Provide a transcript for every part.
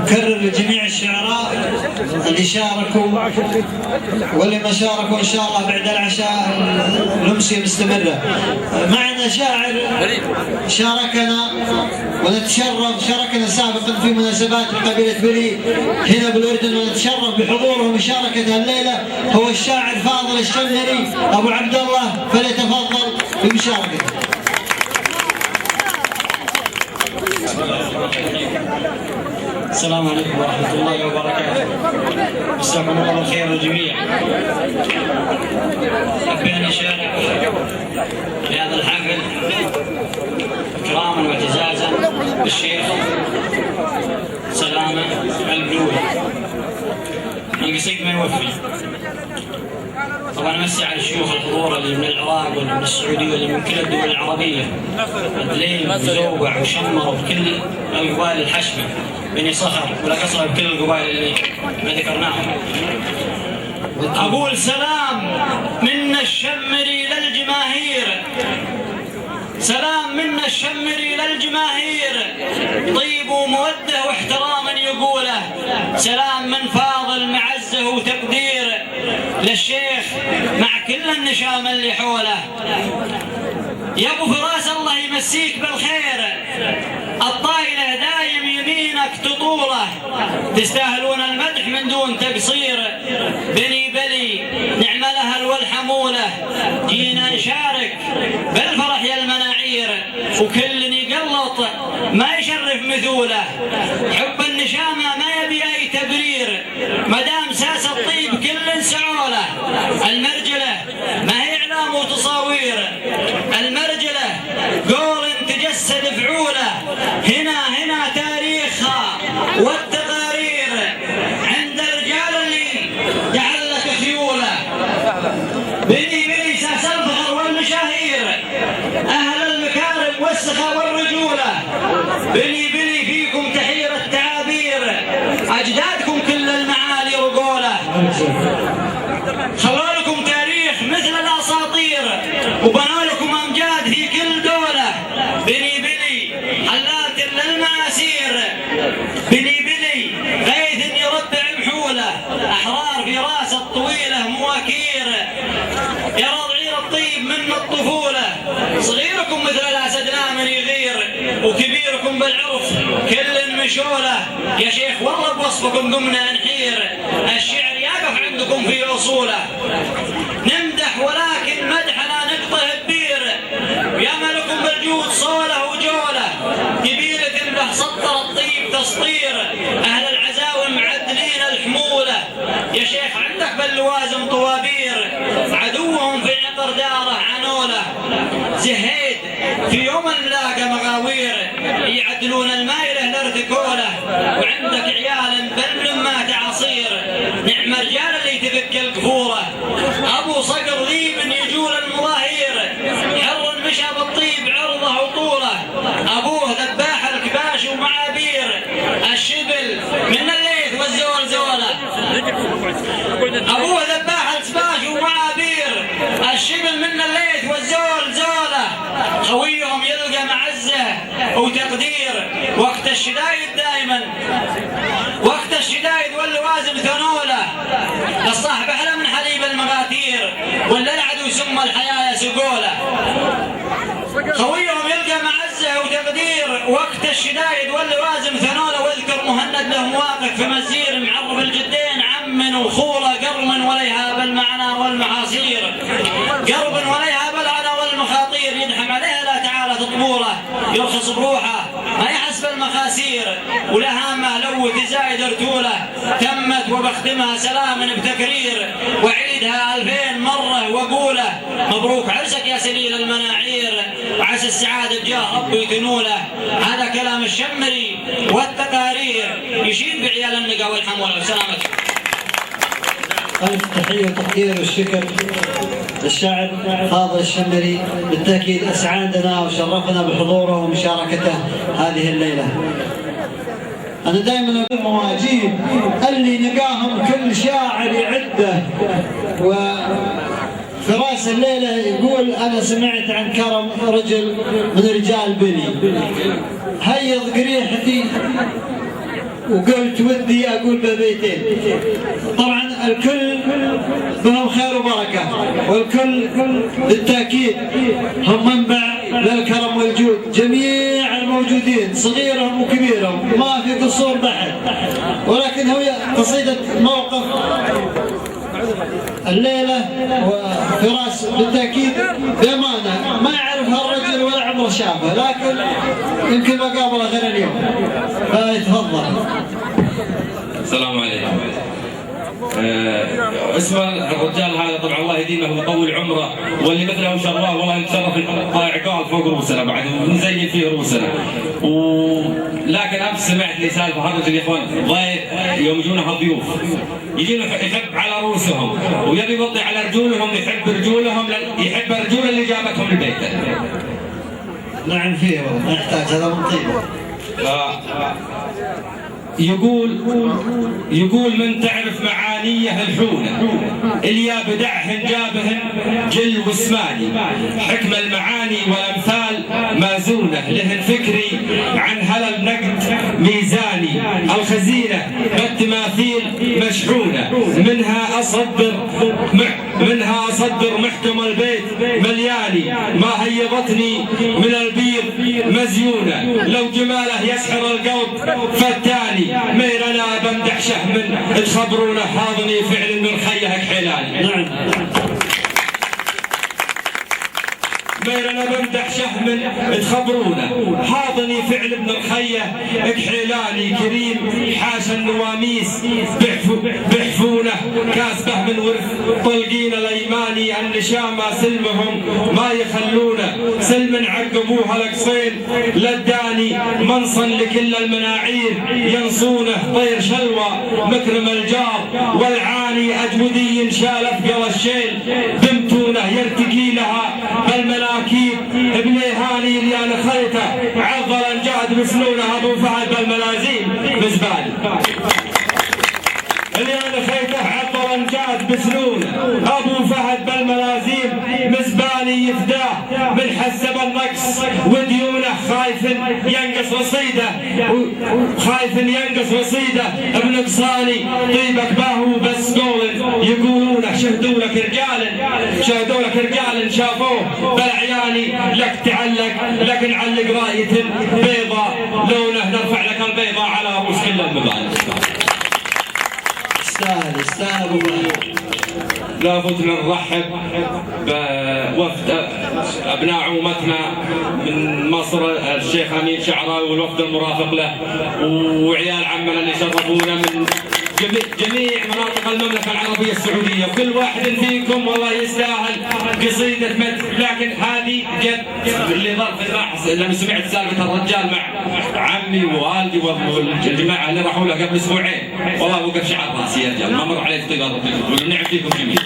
أكرر لجميع الشعراء اللي شاركوا واللي ما شاركوا إن شاء الله بعد العشاء الأمسية مستمرة. معنا شاعر شاركنا ونتشرف، شاركنا سابقا في مناسبات قبيلة بلي هنا بالأردن، ونتشرف بحضوره ومشاركة الليلة. هو الشاعر فاضل الشمري أبو عبد الله، فليتفضل بمشاركته. السلام عليكم ورحمة الله وبركاته. مساكم الله بالخير الجميع. أحب أن أشارك في هذا الحفل إكراما واعتزازا بالشيخ سلامة البلوي القصيد ما يوفي. طبعا امسي على الشيوخ الحضور اللي من العراق واللي من السعوديه واللي من كل الدول العربيه، عدلين وزوبع وشمر وكل القبائل الحشمه، بني صخر ولا قصر بكل القبائل اللي ما ذكرناهم. اقول سلام من الشمري للجماهير، سلام من الشمري للجماهير، طيب وموده واحتراما يقوله، سلام من فاضل معزه وتقدير للشيخ مع كل النشام اللي حوله. يا ابو فراس الله يمسيك بالخير، الطايله دايم يمينك تطوله، تستاهلون المدح من دون تقصير. بني بلي نعم الاهل والحموله، جينا نشارك بالفرح يا المناعير، وكل يقلط ما يشرف مثوله. حب النشامه ما يبي اي تبرير، مدام ساس الطيب كل سعوله. المرجله ما هي اعلام وتصاوير، المرجله قول تجسد فعوله. هنا تاريخها والتقارير عند الرجال اللي جعل لك خيوله. بني ساس الفخر والمشاهير، اهل المكارم والسخاء والرجوله. بني فيكم تحير التعابير، اجدادكم كل المعالي رجوله. خلوا لكم تاريخ مثل الاساطير، وبنوا لكم امجاد في كل دوله. بني حلات للماسير، بني غيث يربع محوله، احرار في راس الطويله مواكير، يرى ضعير الطيب من الطفوله. صغيركم مثل الاسد نامن يغير، وكبيركم بالعرف كل مشوله. يا شيخ والله بوصفكم قمنا نحير، الشعر يقف عندكم في اصوله. نمدح ولكن مدحنا نقطه ببير، ياما لكم بالجود صوله وجوله. قبيله به سطر الطيب تسطير، اهل العزاوم معدلين الحموله. يا شيخ عندك باللوازم طوابير، عدوهم في عقر داره عنوله. زهيد في يوم نلاقى مغاوير، يعدلون المايله لارتكوله. وعندك عيال بالملمات عصير، نعم رجال اللي تفك القفوره. ابو صقر ذي من يجول المظاهير، حر مشى بالطيب عرضه وطوله. ابوه ذباح الكباش ومعابير، الشبل من الليث والزول زوله. ابوه ذباح الكباش ومعابير، الشبل من الليث والزول زوله. خويهم يلقى معزه وتقدير، وقت الشدايد دائما، وقت الشدايد واللوازم ثنوله. الصاحب احلى من حليب المغاتير، ولا العدو سم الحياه سقوله. خويهم يلقى معزه وتقدير، وقت الشدايد واللوازم ثنوله. واذكر مهند له مواقف في مزير، معرب الجدين عم وخوله. قرم وليها بالمعنى والمحاصير، قرب وليها بالعنى والمخاطير. يدحم عليها لا تعالى تطبوله، يرخص بروحه ما يحسب المخاسير. ولهامه لو تزايد ارتوله، تمت وبختمها سلاما بتكرير. وعيدها 2000 مره واقوله، مبروك عرسك يا سليل المناعير، وعسى السعاده بجاه ربي تنوله. هذا كلام الشمري والتقارير، يشيد بعيال النقا والحموله. وسلامتكم. ألف تحية وتقدير والشكر للشاعر فاضل الشمري، بالتأكيد أسعدنا وشرفنا بحضوره ومشاركته هذه الليلة. أنا دائما أقول مواجيب اللي نقاهم كل شاعر يعده. وفراس الليلة يقول أنا سمعت عن كرم رجل من رجال بلي، هيض قريحتي وقلت ودي أقول ببيتين. طبعا الكل بهم خير وبركة، والكل بالتأكيد هم منبع للكرم والجود، جميع الموجودين صغيرهم وكبيرهم، ما في قصور بحد. ولكن هو قصيدة موقف الليلة وفراس بالتأكيد بأمانة ما يعرفها الرجل ولا عمره شافه، لكن يمكن مقابله غير اليوم. فيتفضل. السلام عليكم. اسم الرجال هذا طبعا الله يديمه ويطول عمره، واللي مثله شراه والله نتشرف طالع عقال فوق روسنا بعد ونزين فيه روسنا. لكن امس سمعت لي سالفه هرج الاخوان ضايق يوم يجونا ضيوف يجينا يحب على رؤوسهم ويبي يوطي على رجولهم، يحب رجولهم يحب الرجول اللي جابتهم لبيته. نعم فيه والله نحتاج هذا من طيبه. يقول من تعرف معانيه الحونه اللي بدعهن جابهن جل واسماني، حكم المعاني والامثال مازونه، لهن فكري عن هلا النقد ميزاني، الخزينه بالتماثيل مشحونه، منها اصدر محكم البيت ملياني، ما هيضتني من البيض مزيونه، لو جماله يسحر القلب فتاني، ميرنا بمدح شهم تخبرونا حاضني فعل من خيه كحيلاني. نعم. ميرنا بمدح شهم تخبرونا حاضني فعل من الخيه كحيلاني، كريم حاشا النواميس بحفونه، كاسبه من ورث طلقين الايماني، النشامه سلمهم ما يخلونه، سلم عقبوها القصين للداني، منصن لكل المناعير ينصونه، طير شلوى مكرم الجار والعاني، اجودي شال افقل الشيل بمتونه، يرتقي لها بالمناكيب ابن هاني اللي انا خيته، عضلا جاد بسنونه، ابو فهد بالملازيم مزبالي، اللي انا خيته عضلا جاد بسنونه، ابو فهد بالملازيم مزبالي، يفداه من حسب النقص وديونه، خايف ينقص رصيده ابن قصاني، طيبك باهو بس قول يقولونه، شهدوا لك رجال شافوه بالعياني، لك تعلق لك نعلق رايه بيضاء لونه، نرفع لك البيضاء على رؤوس كل المباني. يستاهل ابو فهد. لابد نرحب بوفد ابناء عمومتنا من مصر، الشيخ امين شعراوي والوفد المرافق له، وعيال عمنا اللي شرفونا من جميع مناطق المملكه العربيه السعوديه، وكل واحد فيكم والله يستاهل قصيده مدح. لكن هذه جد اللي ظرف الماحس لما سمعت سالفه الرجال مع عمي ووالدي والجماعه اللي راحوا له قبل اسبوعين، والله وقف شعر راسي يا رجال، ما مر عليك طيب ونعم فيكم جميعا.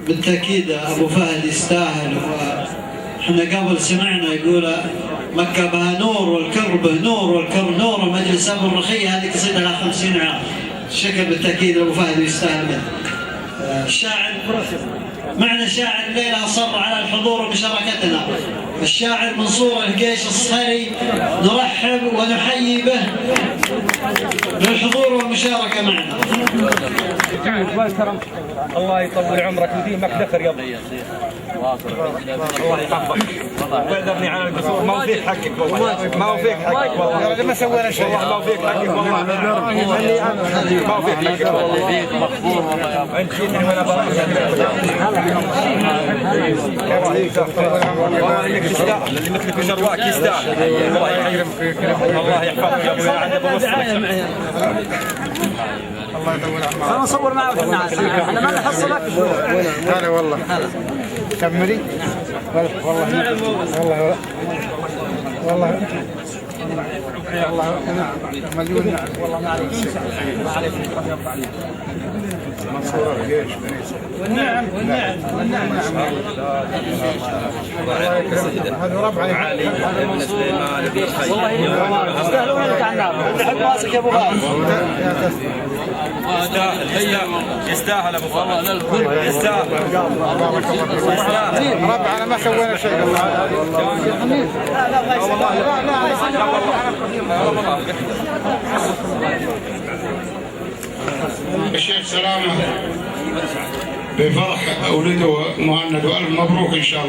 بالتأكيد أبو فهد يستاهل. وإحنا قبل سمعنا يقول مكة بها نور والكرب به نور والكرب نور، المجلس أبو الرخية، هذه قصيدة لها 50 عام. الشكل بالتأكيد أبو فهد يستاهل منه. الشاعر معنا شاعر الليلة أصر على الحضور ومشاركتنا، الشاعر منصور الجيش الصهري، نرحب ونحيي به بالحضور والمشاركة معنا. الله يطول عمرك وديمك ذكر يا ابو. الله يحفظك. قدرني على القصور، ما هو فيك حقك والله، ما هو فيك حقك والله، ما سوينا شيء، ما هو فيك حقك والله، ما هو فيك حقك والله، فيك مقبول والله يا ابو. انت جيتني وانا والله انك تستاهل، اللي مثلك وشرواك يستاهل. الله يكرمك، الله يحفظك يا ابو. عند ابو الله يطول عمرك. خلنا نصور معك الناس، احنا ما نحصلك. هلا والله. كملي. والله والله والله والله مليون والله ما عليك ما عليك منصور الجيش والنعم الله يكرمك. هذا ربع علي بن سليمان بن الخير والله يستاهلون لك على النار. نحب راسك يا ابو غالي. يستاهل ابو فهد، يستاهل. ربعنا ما سوينا شيء والله. الشيخ سلامة بفرح ولده مهند، والف مبروك ان شاء الله.